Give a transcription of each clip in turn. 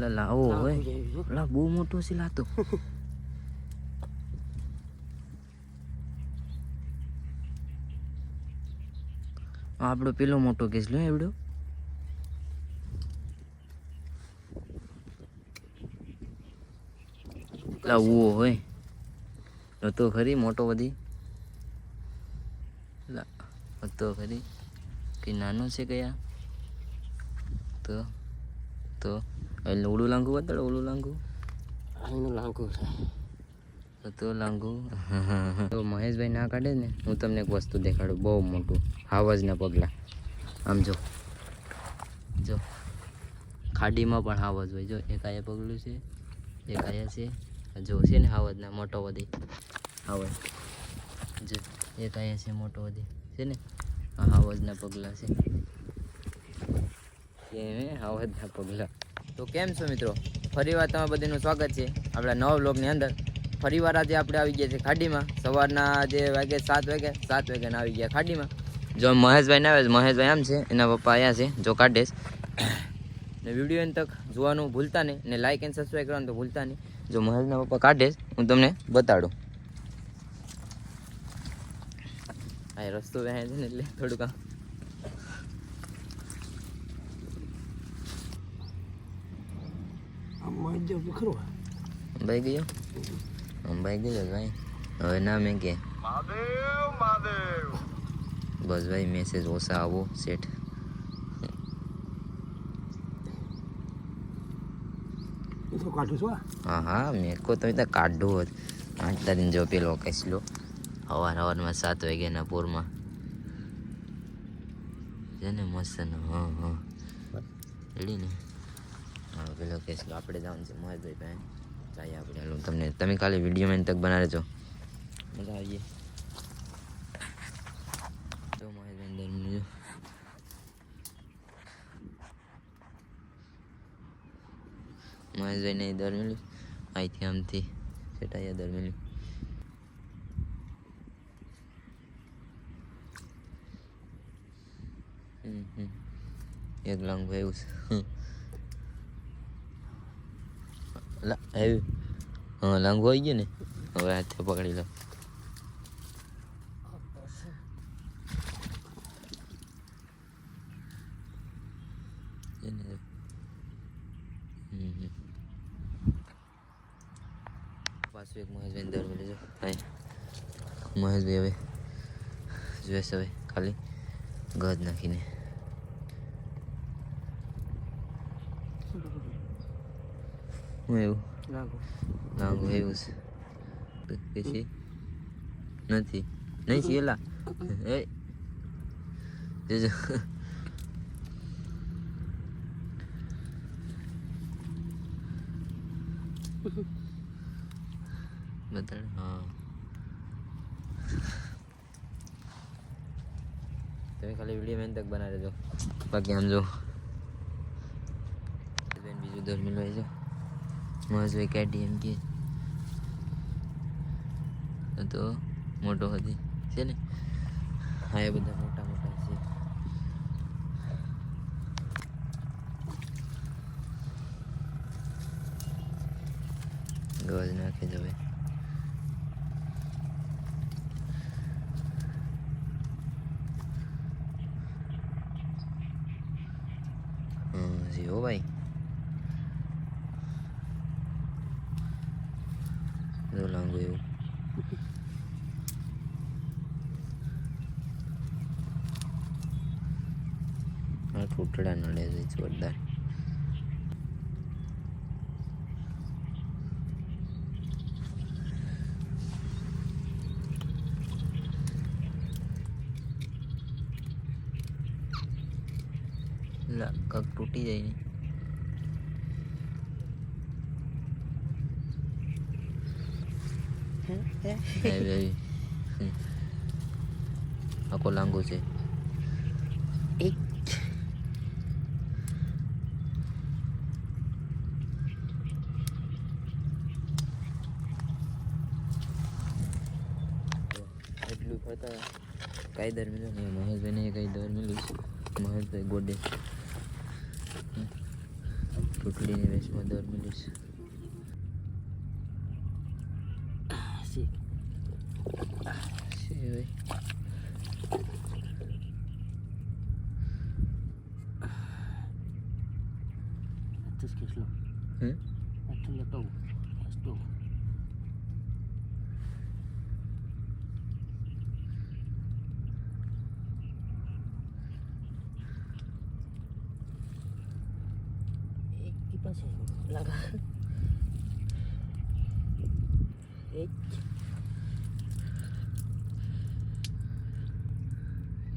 લાવો હોય લા બહુ મોટો છે લાતો. આપણો પેલો મોટો કેસ લો એવડો. લાવવો હોય તો ખરી મોટો બધી તો ખરી કે નાનો છે કયા તો એટલે ઓળું લાંગુ બતાડો ઓળું લાંગુ અહીંનું લાંગુ છે તો લાંગુ. તો મહેશભાઈ ના કાઢે ને હું તમને એક વસ્તુ દેખાડું બહુ મોટું હાવજના પગલા. આમ જો જો ખાડીમાં પણ હાવજ હોય. જો એક આયા પગલું છે એક આયા છે જો છે ને હાવજના મોટો વધી હાવજ જો એક આયા છે મોટો વધી છે ને આ હાવજના પગલા છે હાવજના પગલા. તો કેમ છો મિત્રો, ફરીવાર તમારા બધાનું સ્વાગત છે આપણા નવા વ્લોગની અંદર. ફરીવાર આજે આપણે આવી ગયા છે ખાડીમાં. સવારના જે વાગે 7 વાગ્યા આવી ગયા ખાડીમાં. જો મહેશભાઈ ના આવે મહેશભાઈ આમ છે એના પપ્પા આવ્યા છે જો કાઢેશ ને વિડીયો એન તક જોવાનું ભૂલતા નહીં ને લાઈક એન્ડ સબસ્ક્રાઈબ કરવાનું તો ભૂલતા નહીં. જો મહેશના પપ્પા કાઢેશ હું તમને બતાડું. આ રસ્તો વહે છે ને એટલે થોડુંક અંબાઈ ગયો ભાઈ. હવે ના મેં કે બસ ભાઈ મેસેજ ઓછા આવો સેટ. હા મેં કો તમે તો કાઢું હોત 8 દિન જો પેલો કસલો સવારમાં 7 વાગ્યાના પૂરમાં છે ને મસ્ત ને. હા રેડી ને. હા પેલો કસલો આપણે જવાનું છે મહેશભાઈ પાસે જાય આપણે. હાલો તમને તમે ખાલી વિડીયો મેં તક બનાવજો મજા આવીએ. તો મહેશભાઈ અંદર મહેશભાઈને દર મળ્યું અહીંથી આમથી સેટાયા દર મળ્યું. એક લાંગ ભાઈ આવ્યું. હા લાંગુ આવી ગયું ને હવે હાથે પકડી લો. પાછું એક મહેશભાઈ દર મળી જાઓ. મહેશભાઈ હવે જોઈશ હવે ખાલી ગજ નાખીને. હું એવું લાંગુ એવું છે પછી નથી નહીં શીલા એ બતાડ. હા તમે ખાલી વિડીયો મેન તક બનાવી દેજો બાકી આમ જો બીજું દર મિલવાઈ જાઓ. મહેશભાઈ કાઢી એમ કે તો મોટો હતી છે ને. હા એ બધા મોટા મોટા છે. ગજ નાખે જ હવે. હો ભાઈ જો લાંગુ એવું. આ ટૂટડા નડે છે જોરદાર. કક તૂટી જાય ને આખો લાંગુ છે. એટલું ફરતા કઈ દર મિલ્યો ને મહેશભાઈને કઈ દર મિલ્યું. મહેશભાઈ ગોડે ટોટલીની વેચમાં 10 મિનિટ સી છે ભાઈ. Atas kislo. હે Atas leto. Asto. Kipas ya. Laga.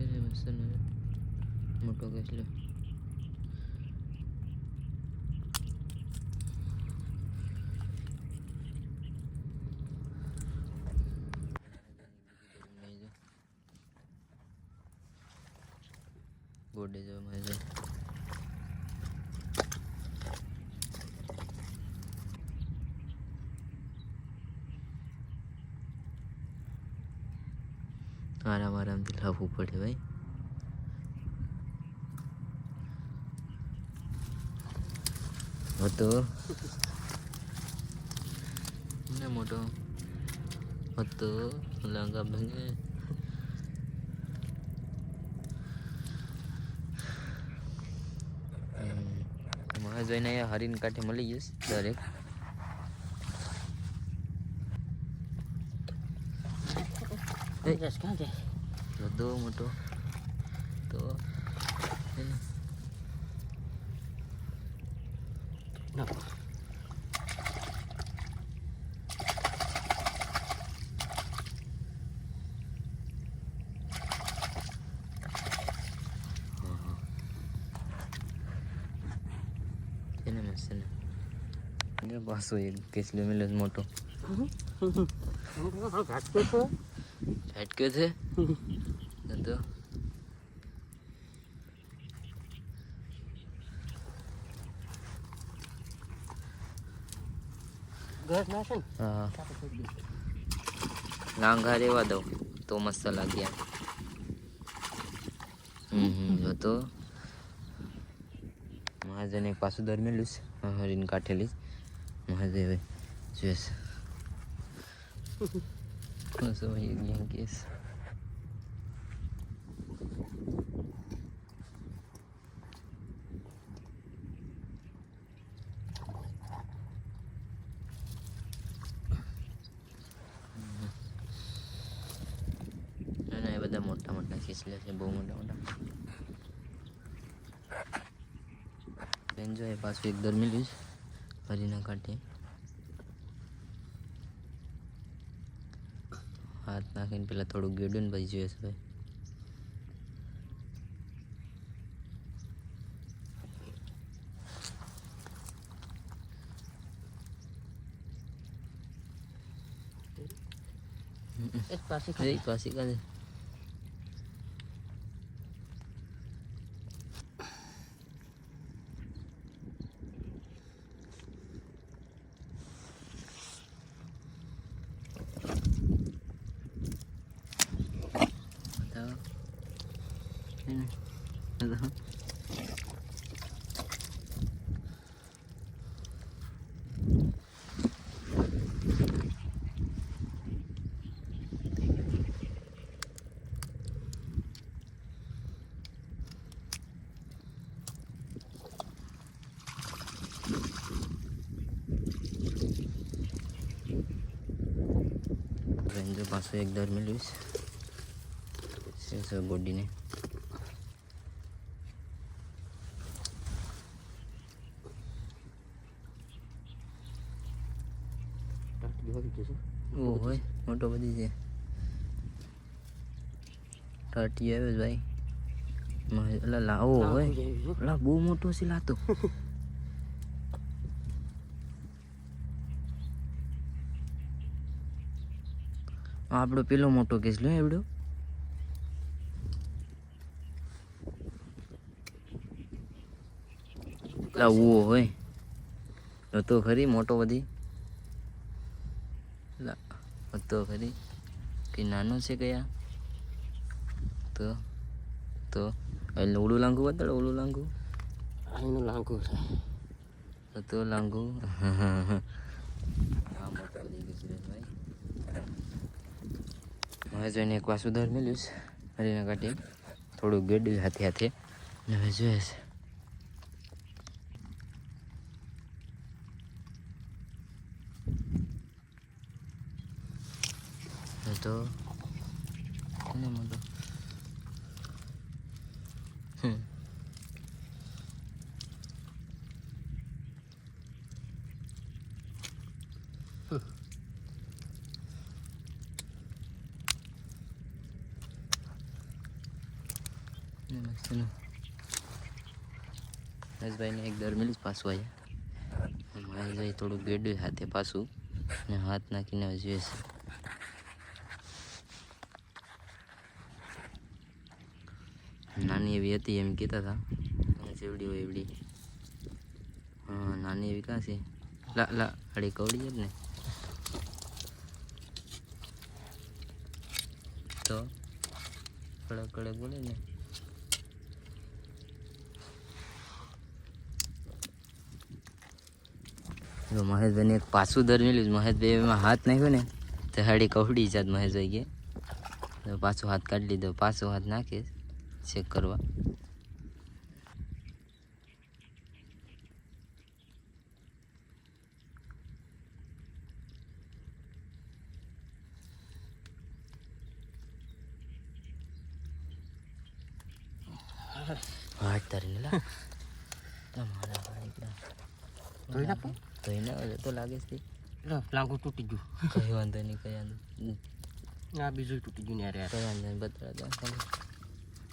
એને મસ્ત ને મોટો કેટલો ગોડે જો મજા આરામથી લાવવું પડે ભાઈ. હતો ને મોટો હતો લાંગા ભંગે મહેશ જોઈને અહીંયા હરીને કાંઠે મળી જઈશ દરેક. Jas kan je. વધુ મોટો તો No. એને મસ્ત ને પાછો એક કેસલો મિલે મોટો Gatko to. ઝાટક્યો છે તો Gas nasan. હા Satu pergi. લાંઘા રેવા દઉં તો મસ્ત લાગ્યા. તો મહાજને પાછું દરમેલું છે હરીને કાઢેલી મહાદેવે જોઈશ એક કેસ બધા મોટા મોટા ખીચલે છે બહુ મોટા મોટા. એન્જોય પાછું એક દરમિલું હરીના કાંઠે હાથ નાખીને પેલા થોડું ગેડું ને પછી જોઈશ ભાઈ. Es pasti kan. પાછી કાઢે રેન્જો પાછું એક દર મેળવીશ છે બોડીને Tak dibuat gitu. ઓ હોય મોટો બધી છે ટાટી આવે છે ભાઈ એટલે લાવો હોય એટલે બહુ મોટો છે લાતો આપણો પેલો મોટો કેસ લો એવડો લાવવો હોય તો ખરી મોટો બધી તો ખરી કે નાનો છે કયા તો એટલે ઓલું લાંગુ બતાડો ઓલું લાંગુ Ini langku saya. તો લાંગુ હા મોટો થઈ ગયો સુરેશભાઈ. હવે જોઈને એક વાસુદાર મેળ્યું હરીના કાઢી થોડું ગેડ્યું હાથે હાથે. હવે જોઈએ છે તો કોને મોટો મહેશભાઈને એક દર મિલી પાછું આવ્યા. મહેશભાઈ થોડું ગેડ્યું હાથે પાછું ને હાથ નાખીને જોઈએ છે. નાની એવી હતી એમ કહેતા હતા જેવડી હોય એવડી. હા નાની એવી કાં છે લા લા અડી કવડી જ ને તો કડક કડક બોલે ને. મહેશભાઈને એક પાછું દર મેળ્યું. મહેશભાઈ એમાં હાથ નાખ્યો ને તો હાડી કવડી જાત. મહેશભાઈ કે તો પાછો હાથ કાઢી લીધો. પાછો હાથ નાખે ચેક કરવા. હાથ તારી લા તમારા ધોઈ નાખું ધોઈ ના તો લાગે છે. લાંગુ તૂટી ગયું. કઈ વાંધો નહીં કઈ વાંધો. આ બીજું તૂટી ગયું ને યાર. કઈ વાંધો નહીં બતાડા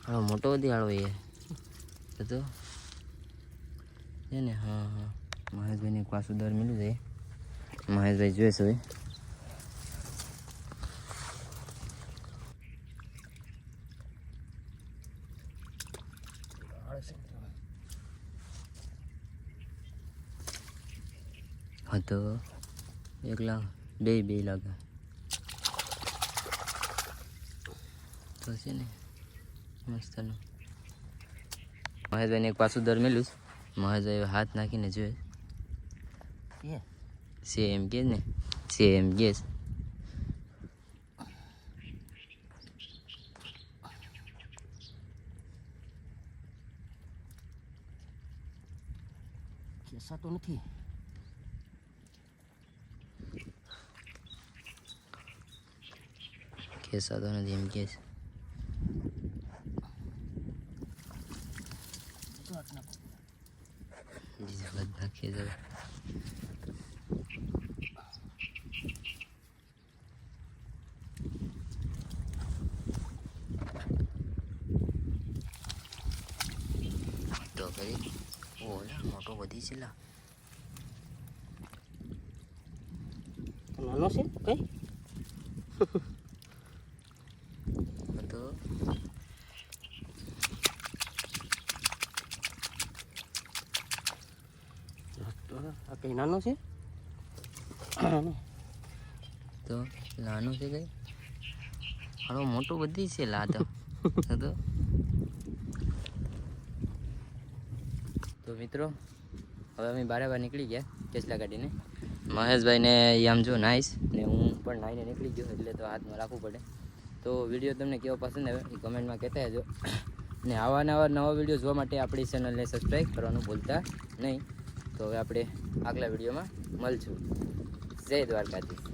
હાલો મોટો બધી હાળો એ તો છે ને. હા હા મહેશભાઈને પાછું દર મળ્યું છે. મહેશભાઈ જોઈશ હવે. હા તો એકલા બે લાગે તો છે ને મસ્તનું. મહેશભાઈને એક પાછું દર મેળ્યું. મહેશભાઈ હાથ નાખીને જોઈએ છે એમ કે ને છે એમ કે ખેસાતો નથી. ખેસાતો નથી એમ કે બીજા બધા ખેંચાય. તો કરી ઓલા મોટો વધી છે લા. નાનો છે કઈ તો આ કઈ નાનો છે. તો નાનું છે કઈ હાલો મોટો બધી છે લા તો મિત્રો હવે અમે બાર નીકળી ગયા કેસલા ગાડીને. મહેશભાઈને આમ જો નાઈશ ને હું પણ નાઈને નીકળી ગયો એટલે તો હાથમાં રાખવું પડે. તો વિડીયો તમને કેવો પસંદ આવે એ કમેન્ટમાં કહેતા રહેજો ને આવા નવા વિડીયો જોવા માટે આપણી ચેનલને સબસ્ક્રાઈબ કરવાનું ભૂલતા નહીં. તો હવે આપણે આગલા વિડીયોમાં મળશું. જય દ્વારકાધીશ.